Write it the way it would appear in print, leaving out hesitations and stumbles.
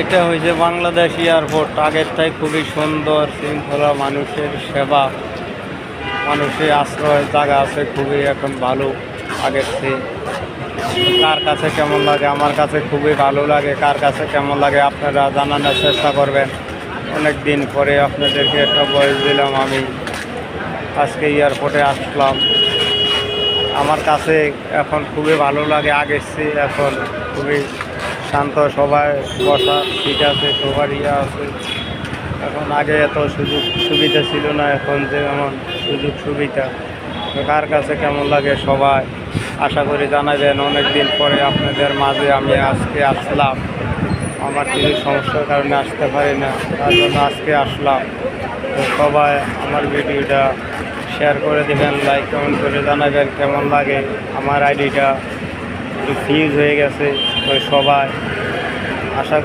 এটা হয়েছে বাংলাদেশ এয়ারপোর্ট। আগেরটাই খুবই সুন্দর, শৃঙ্খলা, মানুষের সেবা, মানুষের আশ্রয় জায়গা আছে খুবই এখন ভালো আগের চেয়ে। কার কাছে কেমন লাগে? আমার কাছে খুবই ভালো লাগে। কার কাছে কেমন লাগে আপনারা জানানোর চেষ্টা করবেন। অনেক দিন পরে আপনাদেরকে একটা বয়স দিলাম। আমি আজকে এয়ারপোর্টে আসলাম। আমার কাছে এখন খুবই ভালো লাগে আগের চেয়ে। এখন খুবই শান্ত, সবাই বসা ঠিক আছে, সবার আছে। এখন আগে এত সুযোগ সুবিধা ছিল না, এখন যেমন সুযোগ সুবিধা। তো কার কাছে কেমন লাগে সবাই আশা করি জানাবেন। অনেক দিন পরে আপনাদের মাঝে আমি আজকে আসলাম। আমার কিছু সমস্যার কারণে আসতে পারি না, তার জন্য আজকে আসলাম। তো সবাই আমার ভিডিওটা শেয়ার করে দেবেন, লাইক কমেন্ট করে জানাবেন কেমন লাগে। আমার আইডিটা একটু ফিউজ হয়ে গেছে, তো সবাই আশা